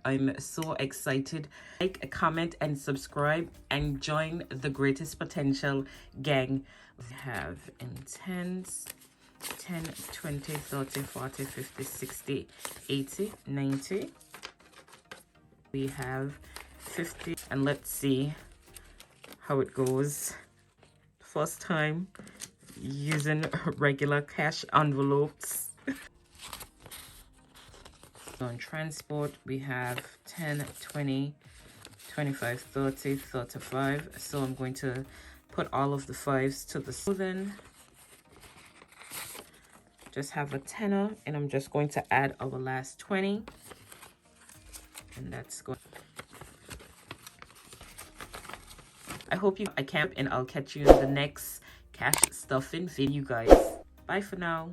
I'm so excited. Like, comment, and subscribe, and join the Greatest Potential gang. We have intense 10, 20, 30, 40, 50, 60, 80, 90. We have 50, and let's see how it goes. First time using regular cash envelopes. On transport, we have 10, 20, 25, 30, 35. So I'm going to put all of the fives to the then just have a tenner, and I'm just going to add our last 20, and that's going. I hope I camp, and I'll catch you in the next cash stuffing video, guys. Bye for now.